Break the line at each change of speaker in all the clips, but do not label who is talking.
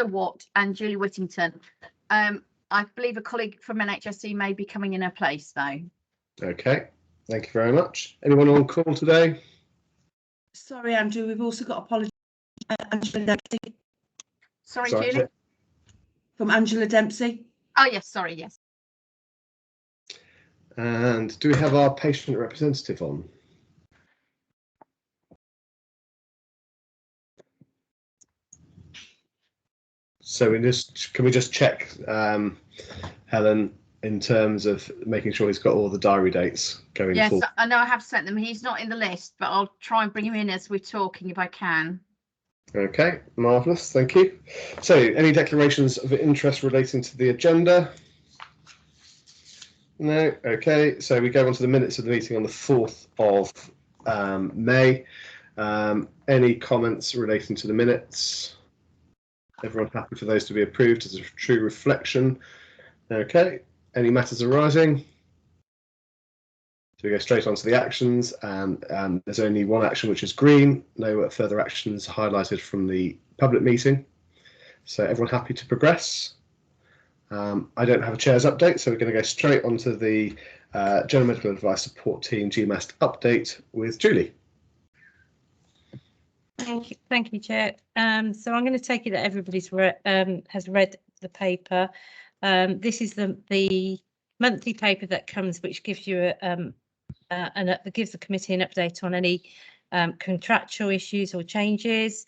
Watt and Julie Whittington. I believe a colleague from NHSC may be coming in her place, though.
Okay, thank you very much. Anyone on call today?
Sorry, Andrew, we've also got apologies Angela Dempsey.
Sorry, Julie?
From Angela Dempsey.
Oh, yes, sorry, yes.
And do we have our patient representative on? So can we just check, Helen, in terms of making sure he's got all the diary dates going forward?
Yes, I know I have sent them. He's not in the list, but I'll try and bring him in as we're talking if I can.
Okay, marvellous, thank you. So, any declarations of interest relating to the agenda? No, okay, so we go on to the minutes of the meeting on the 4th of May. Any comments relating to the minutes? Everyone happy for those to be approved as a true reflection? Okay, any matters arising? So we go straight on to the actions, and there's only one action, which is green. No further actions highlighted from the public meeting. So everyone happy to progress? I don't have a chair's update, so we're going to go straight on to the General Medical Advice Support Team GMAST update with Julie.
Thank you, Chair. So I'm going to take it that everybody's has read the paper. This is the monthly paper that comes, which gives you gives the committee an update on any contractual issues or changes.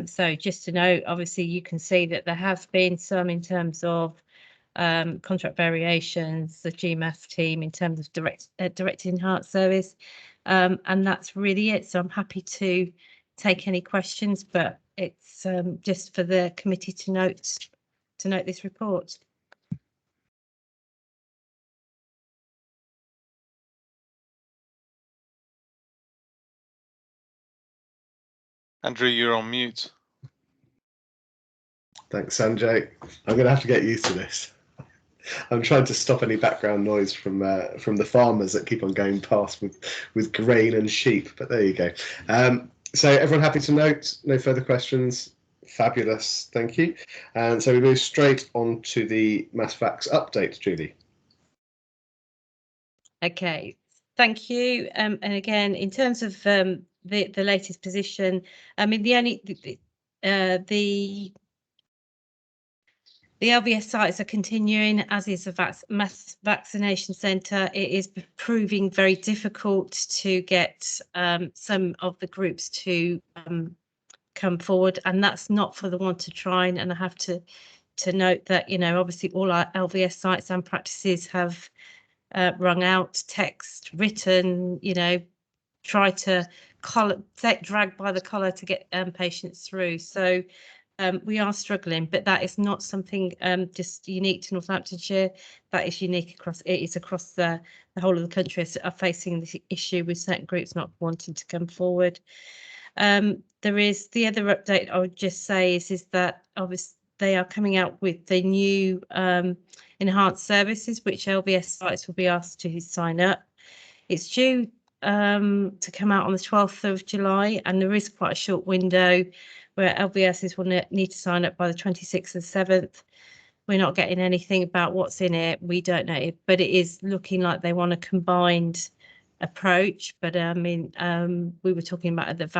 So just to note, obviously you can see that there have been some in terms of contract variations, the GMAF team in terms of direct enhanced service, and that's really it. So I'm happy to take any questions, but it's just for the committee to note this report.
Andrew, you're on mute.
Thanks, Sanjay. I'm going to have to get used to this. I'm trying to stop any background noise from the farmers that keep on going past with grain and sheep, but there you go. So everyone happy to note? No further questions? Fabulous, thank you. And so we move straight on to the Mass Facts update, Julie.
Okay, thank you. And again, in terms of the latest position, I mean, the LVS sites are continuing, as is the mass vaccination centre. It is proving very difficult to get some of the groups to come forward, and that's not for the want of trying. And I have to note that, you know, obviously all our LVS sites and practices have rung out, text, written, you know, try to drag by the collar to get patients through. So we are struggling, but that is not something just unique to Northamptonshire. That is unique across the whole of the country are facing this issue with certain groups not wanting to come forward. There is the other update I would just say is that obviously they are coming out with the new enhanced services, which LVS sites will be asked to sign up. It's due to come out on the 12th of July, and there is quite a short window where LVSs will need to sign up by the 26th of the 7th. We're not getting anything about what's in it. We don't know, but it is looking like they want a combined approach. But I mean, we were talking about at the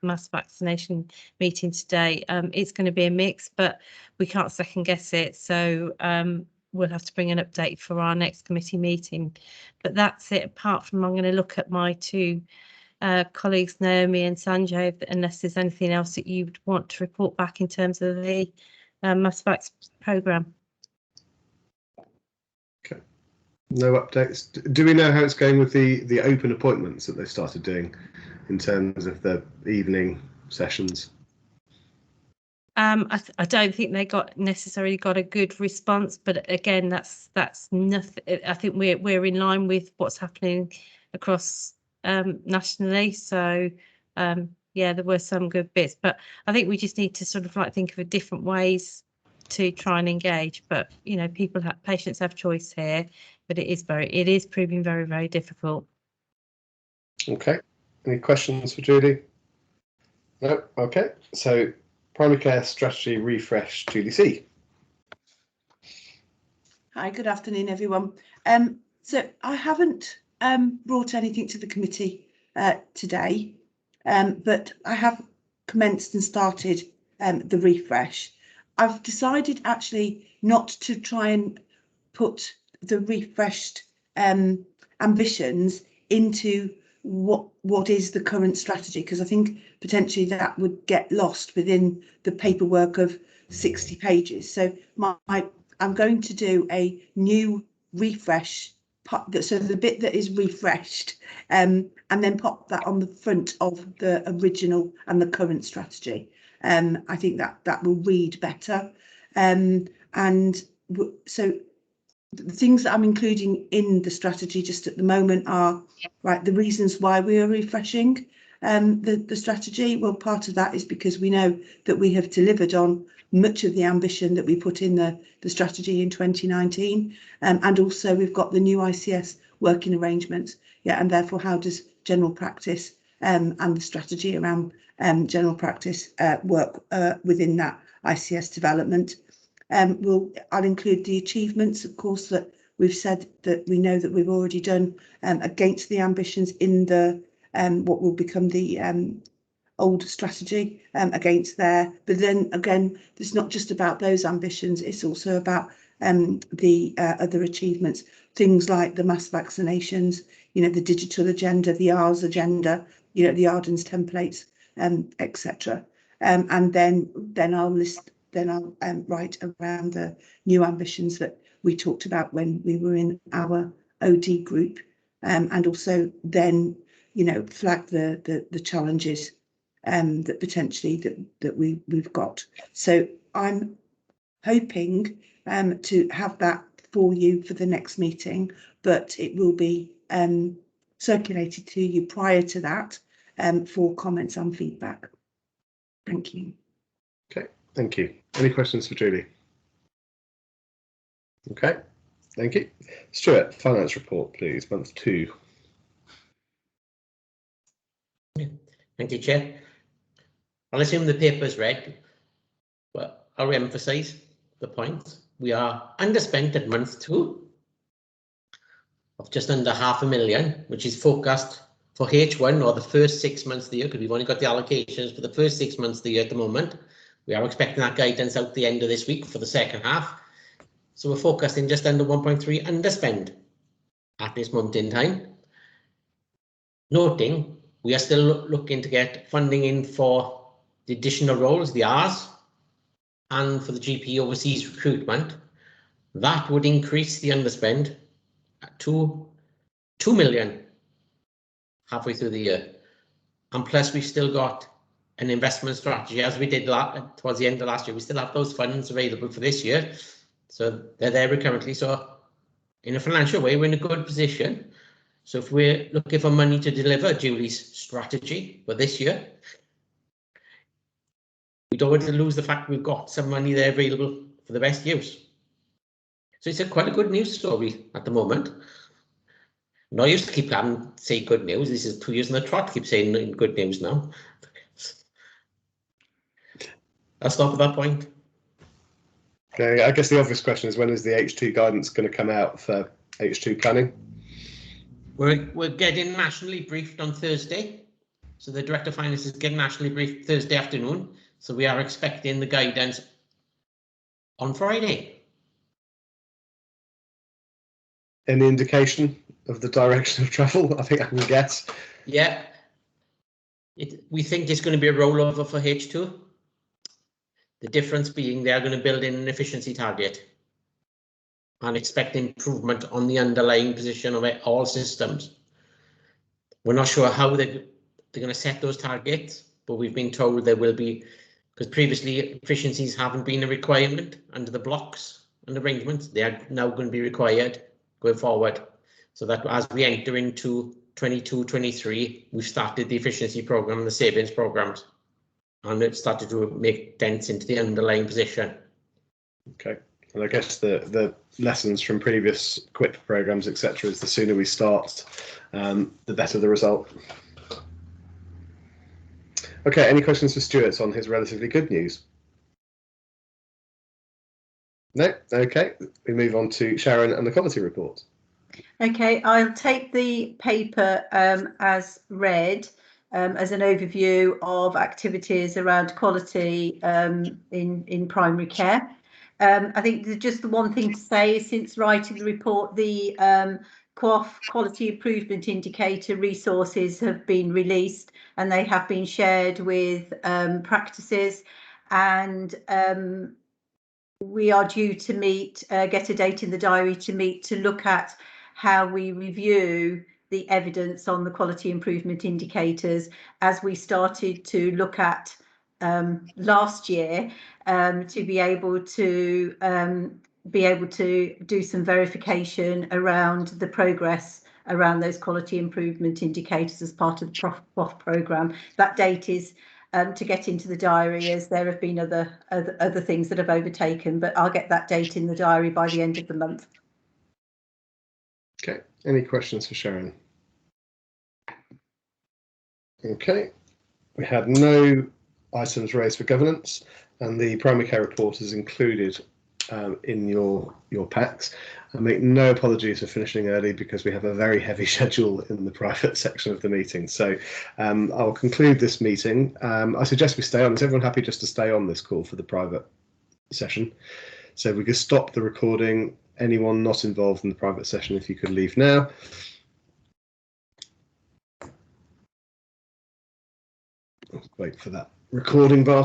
mass vaccination meeting today. It's going to be a mix, but we can't second guess it. So we'll have to bring an update for our next committee meeting. But that's it. Apart from, I'm going to look at my two colleagues, Naomi and Sanjay, unless there's anything else that you would want to report back in terms of the mass vax programme.
Okay, no updates. Do we know how it's going with the open appointments that they started doing in terms of the evening sessions?
I don't think they necessarily got a good response, but again, that's nothing. I think we're in line with what's happening across nationally. So yeah, there were some good bits, but I think we just need to sort of like think of different ways to try and engage. But you know, patients have choice here, but it is proving very, very difficult.
Okay, any questions for Judy? No. Okay, so Primary Care Strategy Refresh, Julie C.
Hi, good afternoon, everyone. So I haven't brought anything to the committee today, but I have commenced and started the refresh. I've decided actually not to try and put the refreshed ambitions into what is the current strategy, because I think potentially that would get lost within the paperwork of 60 pages. So I'm going to do a new refresh, so the bit that is refreshed, and then pop that on the front of the original and the current strategy. I think that will read better. So the things that I'm including in the strategy just at the moment are the reasons why we are refreshing the strategy. Well, part of that is because we know that we have delivered on much of the ambition that we put in the strategy in 2019, and also we've got the new ICS working arrangements, and therefore how does general practice and the strategy around general practice work within that ICS development. I'll include the achievements, of course, that we've said that we know that we've already done against the ambitions in the what will become the old strategy against there. But then again, it's not just about those ambitions, it's also about the other achievements, things like the mass vaccinations, the digital agenda, the R's agenda, the Ardens templates, etc. And then I'll write around the new ambitions that we talked about when we were in our OD group, and also then flag the challenges that potentially that we've got. So I'm hoping to have that for you for the next meeting, but it will be circulated to you prior to that for comments and feedback. Thank you.
Okay, thank you. Any questions for Julie? Okay, thank you. Stuart, finance report, please, month 2.
Thank you, Chair. I'll assume the paper's read, but I'll re-emphasise the point. We are underspent at month 2 of just under £500,000, which is forecast for H1 or the first 6 months of the year, because we've only got the allocations for the first 6 months of the year at the moment. We are expecting that guidance out the end of this week for the second half. So we're forecasting just under 1.3 underspend at this moment in time. Noting, we are still looking to get funding in for the additional roles, the R's, and for the GP overseas recruitment. That would increase the underspend to 2 million halfway through the year. And plus we've still got an investment strategy, as we did towards the end of last year. We still have those funds available for this year, so they're there currently. So in a financial way, we're in a good position. So if we're looking for money to deliver Julie's strategy for this year, we don't want to lose the fact we've got some money there available for the best use. So it's quite a good news story at the moment. No use to keep say good news. This is 2 years in the trot, keep saying good news now. I'll stop at that point.
Okay, I guess the obvious question is, when is the H2 guidance going to come out for H2 planning?
We're getting nationally briefed on Thursday. So the Director of Finance is getting nationally briefed Thursday afternoon. So we are expecting the guidance on Friday.
Any indication of the direction of travel? I think I can guess.
Yeah. We think it's going to be a rollover for H2. The difference being they are going to build in an efficiency target and expect improvement on the underlying position of all systems. We're not sure how they're going to set those targets, but we've been told there will be, because previously efficiencies haven't been a requirement under the blocks and arrangements. They are now going to be required going forward. So that as we enter into 22-23, we've started the efficiency program and the savings programs, and it started to make dents into the underlying position.
Okay, and I guess the lessons from previous QUIP programs, etc., is the sooner we start, the better the result. Okay, any questions for Stuart on his relatively good news? No? Okay, we move on to Sharon and the quality report.
Okay, I'll take the paper as read as an overview of activities around quality in primary care. I think just the one thing to say is, since writing the report, the QoF quality improvement indicator resources have been released and they have been shared with practices, and we are due to meet, get a date in the diary to meet to look at how we review the evidence on the quality improvement indicators, as we started to look at last year, to be able to do some verification around the progress around those quality improvement indicators as part of the QoF programme. That date is to get into the diary, as there have been other things that have overtaken, but I'll get that date in the diary by the end of the month.
Okay, any questions for Sharon? Okay, we had no items raised for governance, and the primary care report is included in your packs. I make no apologies for finishing early, because we have a very heavy schedule in the private section of the meeting. So I'll conclude this meeting. I suggest we stay on. Is everyone happy just to stay on this call for the private session? So we could stop the recording. Anyone not involved in the private session, if you could leave now. Let's wait for that recording bar to